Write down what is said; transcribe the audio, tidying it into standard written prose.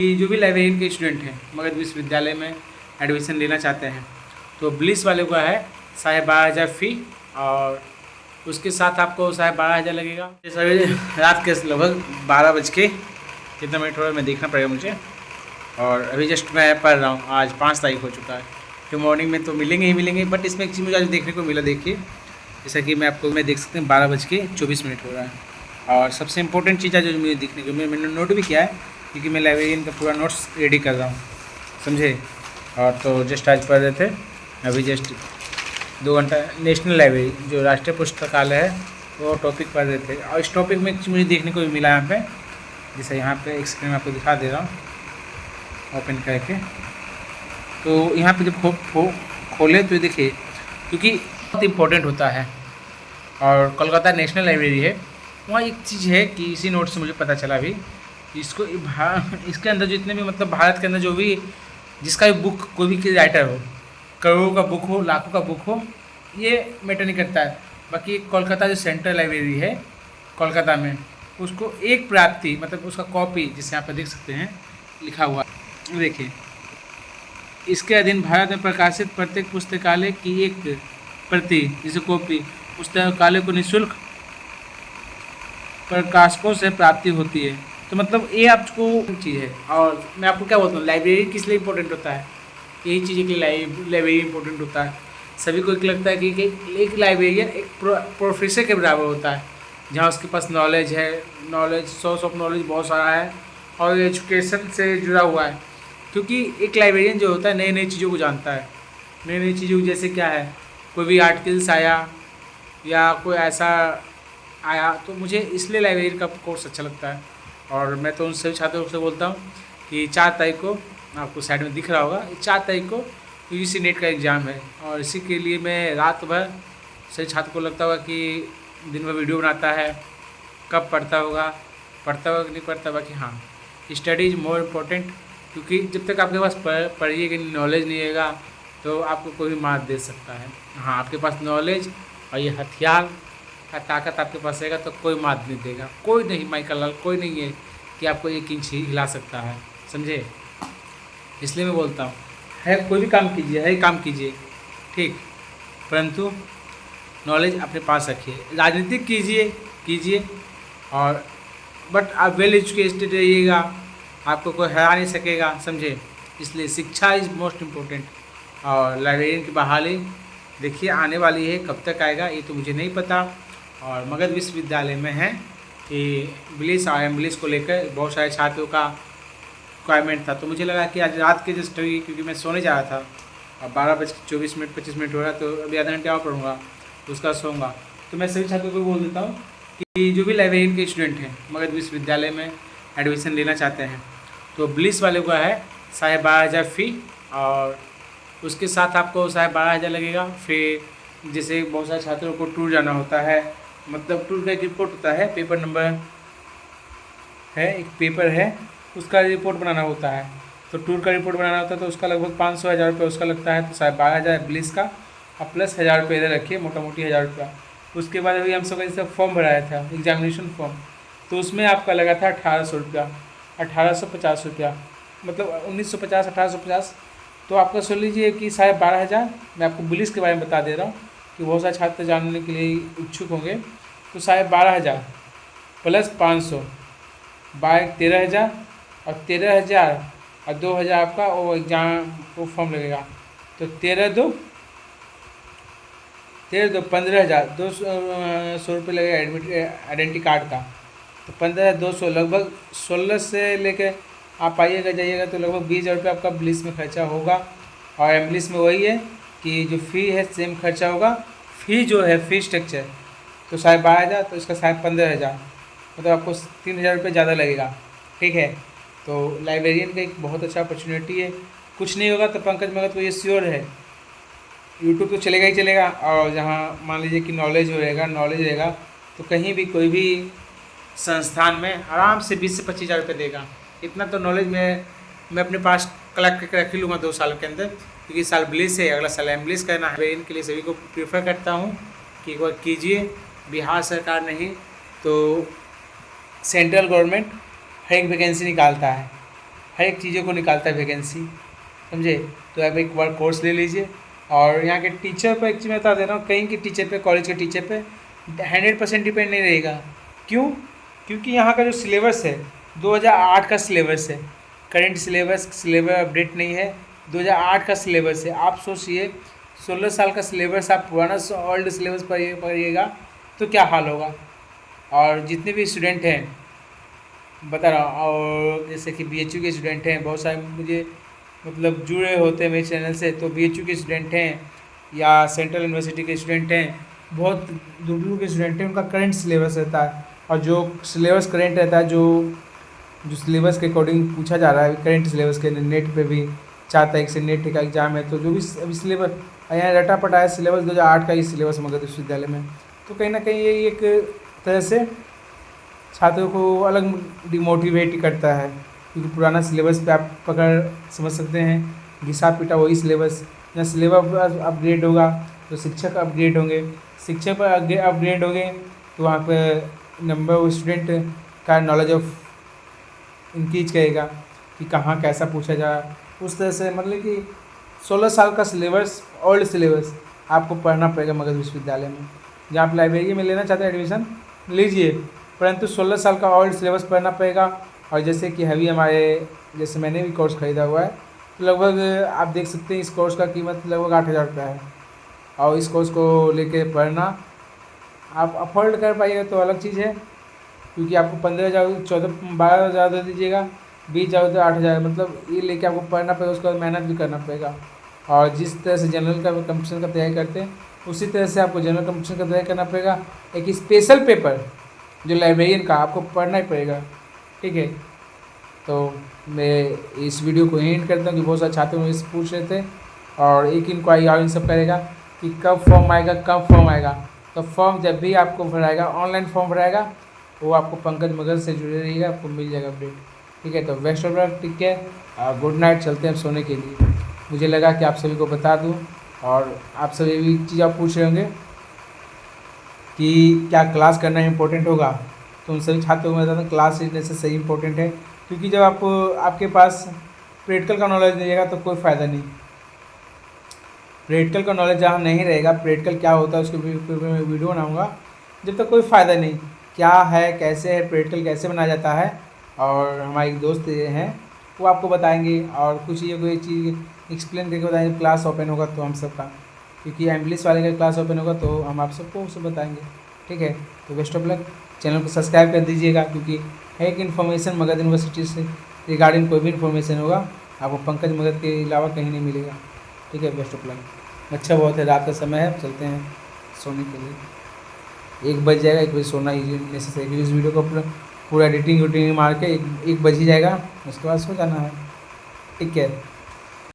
कि जो भी लाइब्रेरियन के स्टूडेंट हैं मगध विश्वविद्यालय में एडमिशन लेना चाहते हैं तो ब्लिस वाले का है 12,500 फ़ी और उसके साथ आपको 12,500 लगेगा। सभी रात के लगभग 12 बज के कितना मिनट हो रहा है मैं देखना पड़ेगा मुझे। और अभी जस्ट मैं पढ़ रहा हूँ, आज 5 तारीख हो चुका है। तो मॉर्निंग में तो मिलेंगे ही मिलेंगे, बट इसमें एक चीज़ मुझे आज देखने को मिला। देखिए जैसा कि मैं देख सकते हैं 12:24 हो रहा है। और सबसे इम्पोर्टेंट चीज़ है जो मुझे देखने को मैंने नोट भी किया है, क्योंकि मैं लाइब्रेरियन का पूरा नोट्स रेडी कर रहा हूँ, समझे। और तो जस्ट आज पढ़ रहे थे, अभी जस्ट 2 घंटा नेशनल लाइब्रेरी जो राष्ट्रीय पुस्तकालय है वो टॉपिक पढ़ रहे थे। और इस टॉपिक में मुझे देखने को भी मिला यहाँ पे, जैसे यहाँ पे एक स्क्रीन आपको दिखा दे रहा हूँ ओपन करके। तो यहाँ पे जब खोले तो देखिए, क्योंकि बहुत इम्पोर्टेंट होता है। और कोलकाता नेशनल लाइब्रेरी है, वहाँ एक चीज़ है कि इसी नोट से मुझे पता चला भी, इसको इसके अंदर जितने भी मतलब भारत के अंदर जो भी जिसका भी बुक कोई भी राइटर हो, करोड़ों का बुक हो, लाखों का बुक हो, ये मैटर नहीं करता है। बाकी कोलकाता जो सेंट्रल लाइब्रेरी है कोलकाता में, उसको एक प्राप्ति मतलब उसका कॉपी, जिसे यहाँ पर देख सकते हैं लिखा हुआ देखिए, इसके अधीन भारत में प्रकाशित प्रत्येक पुस्तकालय की एक प्रति जिसे कॉपी पुस्तकालय को निःशुल्क प्रकाशकों से प्राप्ति होती है। तो मतलब ये आपको चीज़ है। और मैं आपको क्या बोलता हूँ, लाइब्रेरी किस लिए इंपॉर्टेंट होता है, यही चीज़ के लिए लाइब्रेरी इंपॉर्टेंट होता है। सभी को एक लगता है कि एक लाइब्रेरियन एक प्रोफेसर के बराबर होता है, जहाँ उसके पास नॉलेज है, सोर्स ऑफ नॉलेज बहुत सारा है और एजुकेशन से जुड़ा हुआ है। क्योंकि एक लाइब्रेरियन जो होता है नई नई चीज़ों को जानता है, नई नई चीज़ों जैसे क्या है, कोई भी आर्टिकल्स आया या कोई ऐसा आया, तो मुझे इसलिए लाइब्रेरी का कोर्स अच्छा लगता है। और मैं तो उन सभी छात्रों से बोलता हूँ कि 4 तारीख को आपको साइड में दिख रहा होगा, 4 तारीख को यूजीसी नेट का एग्ज़ाम है। और इसी के लिए मैं रात भर, सभी छात्र को लगता होगा कि दिन भर वीडियो बनाता है, कब पढ़ता होगा कि नहीं पढ़ता। बाकी हाँ, स्टडी इज़ मोर इम्पोर्टेंट, क्योंकि जब तक आपके पास पढ़िए नॉलेज नहीं रहेगा तो आपको कोई भी मात दे सकता है। हाँ, आपके पास नॉलेज और ये हथियार का ताकत आपके पास रहेगा तो कोई मात नहीं देगा, कोई नहीं, माइकल लाल कोई नहीं है कि आपको 1 इंच ही हिला सकता है, समझे। इसलिए मैं बोलता हूँ, है कोई भी काम कीजिए, है काम कीजिए ठीक, परंतु नॉलेज अपने पास रखिए। राजनीतिक कीजिए और बट आप वेल एजुकेटेड रहिएगा, आपको कोई हरा नहीं सकेगा, समझे। इसलिए शिक्षा इज़ मोस्ट इम्पोर्टेंट। और लाइब्रेरियन की बहाली देखिए आने वाली है, कब तक आएगा ये तो मुझे नहीं पता। और मगध विश्वविद्यालय में है कि ब्लिस और एम्ब्लिस को लेकर बहुत सारे छात्रों का रिक्वायरमेंट था, तो मुझे लगा कि आज रात के जस्ट हुई, क्योंकि मैं सोने जा रहा था और 12:24-25 हो रहा, तो अभी आधा घंटे और पढ़ूँगा तो उसका सोऊंगा। तो मैं सभी छात्रों को बोल देता हूँ कि जो भी लाइब्रेरियन के स्टूडेंट हैं मगध विश्वविद्यालय में एडमिशन लेना चाहते हैं तो ब्लिस वाले का है 12,500 फ़ी और उसके साथ आपको 12,500 लगेगा। फिर जैसे बहुत सारे छात्रों को टूर जाना होता है, मतलब टूर का एक रिपोर्ट होता है, पेपर नंबर है, एक पेपर है, उसका रिपोर्ट बनाना होता है। तो टूर का रिपोर्ट बनाना होता है तो उसका लगभग 500-1000 रुपये उसका लगता है। तो 12,500 ब्लिस का और प्लस 1000 रुपये इधर रखिए, मोटा मोटी 1000 रुपया। उसके बाद अभी हम सबका जैसे फॉर्म भराया था एग्जामिनेशन फॉर्म, तो उसमें आपका लगा था 1800 रुपया, 1850 रुपया, मतलब 1950 1850। तो आपका सुन लीजिए कि 12,500। मैं आपको पुलिस के बारे में बता दे रहा हूँ कि बहुत सारे छात्र जानने के लिए इच्छुक होंगे। तो 12,500 प्लस 500 बाय 13,000 और 13,000 और 2,000 आपका वो एग्जाम वो फॉर्म लगेगा। तो 13 दो 15,000 200 रुपये लगेगा एडमिट आइडेंटिटी कार्ड का। तो 15,200 लगभग 16 से लेके आप आइएगा जाइएगा तो लगभग 20,000 रुपये आपका ब्लिस में खर्चा होगा। और एम्ब्लिस में वही है कि जो फ़ी है सेम खर्चा होगा। फ़ी जो है फ़ी स्ट्रक्चर तो 12,500, तो इसका 15,000, मतलब आपको 3,000 रुपये ज़्यादा लगेगा, ठीक है। तो लाइब्रेरियन का एक बहुत अच्छा अपॉर्चुनिटी है। कुछ नहीं होगा तो पंकज मगध को ये श्योर है यूट्यूब तो चलेगा ही चलेगा। और जहाँ मान लीजिए कि नॉलेज रहेगा तो कहीं भी कोई भी संस्थान में आराम से 20 से 25,000 रुपये देगा। इतना तो नॉलेज मैं अपने पास कलेक्ट करके रख ही लूँगा 2 साल के अंदर, क्योंकि साल ब्लिस है, अगला साल एम्ब्लिस करना है। इनके लिए सभी को प्रीफर करता हूँ कि एक बार कीजिए। बिहार सरकार नहीं तो सेंट्रल गवर्नमेंट हर एक वैकेंसी निकालता है, हर एक चीज़ों को निकालता है वैकेंसी, समझे। तो आप एक बार कोर्स ले लीजिए। और यहाँ के टीचर पर एक चीज़ मैं बता दे रहा हूँ, कहीं के टीचर पे, कॉलेज के टीचर पे 100% डिपेंड नहीं रहेगा। क्यों? क्योंकि यहाँ का जो सिलेबस है 2008 का सिलेबस है। करंट सिलेबस अपडेट नहीं है, 2008 का सिलेबस है। आप सोचिए 16 साल का सिलेबस आप पुराना ओल्ड सिलेबस पढ़िएगा तो क्या हाल होगा। और जितने भी स्टूडेंट हैं बता रहा हूँ, और जैसे कि बीएचयू के स्टूडेंट हैं बहुत सारे, मुझे मतलब जुड़े होते हैं मेरे चैनल से, तो बीएचयू के स्टूडेंट हैं या सेंट्रल यूनिवर्सिटी के स्टूडेंट हैं, बहुत दूर दूर के स्टूडेंट हैं, उनका करंट सिलेबस रहता है। और जो सिलेबस करंट रहता है, जो जो सिलेबस के अकॉर्डिंग पूछा जा रहा है करंट सिलेबस के, नेट पे भी 4 तारीख से नेट का एग्ज़ाम है, तो जो भी अभी सिलेबस यहाँ रटा पटा है सिलेबस 2008 का ही सिलेबस मगध विश्वविद्यालय में। तो कहीं ना कहीं ये एक तरह से छात्रों को अलग डिमोटिवेट करता है, क्योंकि पुराना सिलेबस पे आप पकड़ समझ सकते हैं, घिसा पिटा वही सिलेबस। जहाँ सिलेबस अपग्रेड होगा तो शिक्षक अपग्रेड होंगे, शिक्षक पर अपग्रेड होंगे तो वहाँ पर नंबर ऑफ स्टूडेंट का नॉलेज ऑफ इंक्रीज करेगा कि कहाँ कैसा पूछा जाए। उस तरह से मतलब कि 16 साल का सिलेबस, ओल्ड सिलेबस आपको पढ़ना पड़ेगा मगध विश्वविद्यालय में। जहाँ आप लाइब्रेरी में लेना चाहते हैं एडमिशन लीजिए, परंतु 16 साल का ओल्ड सिलेबस पढ़ना पड़ेगा। और जैसे कि अभी हमारे, जैसे मैंने भी कोर्स ख़रीदा हुआ है, तो लगभग आप देख सकते हैं इस कोर्स का कीमत लगभग 8,000 रुपया है। और इस कोर्स को लेके पढ़ना आप अफोर्ड कर पाइएगा तो अलग चीज़ है, क्योंकि आपको 15,000, 12,000 दे दीजिएगा, 20,000 तो 8,000, मतलब ये लेके आपको पढ़ना पड़ेगा, उसके बाद मेहनत भी करना पड़ेगा। और जिस तरह से जनरल का कंपटीशन का तैयारी करते हैं उसी तरह से आपको जनरल कंपटीशन का तैयारी करना पड़ेगा। एक स्पेशल पेपर जो लाइब्रेरियन का आपको पढ़ना ही पड़ेगा, ठीक है। तो मैं इस वीडियो को एंड करता हूँ कि बहुत सारे छात्र मुझे पूछ रहे थे, और एक इंक्वायरी और इन सब करेगा कि कब फॉर्म आएगा, कब फॉर्म आएगा। तो फॉर्म जब भी आपको भराएगा, ऑनलाइन फॉर्म भराएगा, वो आपको पंकज मगध से जुड़े रहिएगा, आपको मिल जाएगा अपडेट, ठीक है। तो बेस्ट ऑफ लक, ठीक है, गुड नाइट, चलते हैं सोने के लिए। मुझे लगा कि आप सभी को बता दूँ, और आप सभी भी चीज़ आप पूछ रहे होंगे कि क्या क्लास करना इम्पोर्टेंट होगा, तो उन सभी छात्रों को मैं बताता हूँ क्लास लेने से सही इम्पोर्टेंट है। क्योंकि जब आपके पास प्रैक्टिकल का नॉलेज नहीं रहेगा तो कोई फ़ायदा नहीं। प्रैक्टिकल का नॉलेज जहाँ नहीं रहेगा, प्रैक्टिकल क्या होता है उसके मैं वीडियो बनाऊँगा, जब तक कोई फ़ायदा नहीं। क्या है, कैसे है, प्रैक्टिकल कैसे बनाया जाता है, और हमारे एक दोस्त हैं वो आपको बताएंगे, और कुछ ये कोई चीज़ एक्सप्लेन करके बताएंगे। क्लास ओपन होगा तो हम सबका, क्योंकि इंग्लिश वाले का क्लास ओपन होगा तो हम आप सबको उसे बताएंगे, ठीक है। तो बेस्ट ऑफ लक, चैनल को सब्सक्राइब कर दीजिएगा, क्योंकि एक इन्फॉर्मेशन मगध यूनिवर्सिटी से रिगार्डिंग कोई भी इन्फॉर्मेशन होगा आपको पंकज मगध के अलावा कहीं नहीं मिलेगा, ठीक है। Best of luck. अच्छा बहुत है, रात का समय है, चलते हैं सोने के लिए। 1 बज जाएगा, 1 बजे सोना ही नेसेसरी। इस वीडियो को पूरा एडिटिंग मार के 1 बज ही जाएगा, उसके बाद सो जाना है, ठीक है।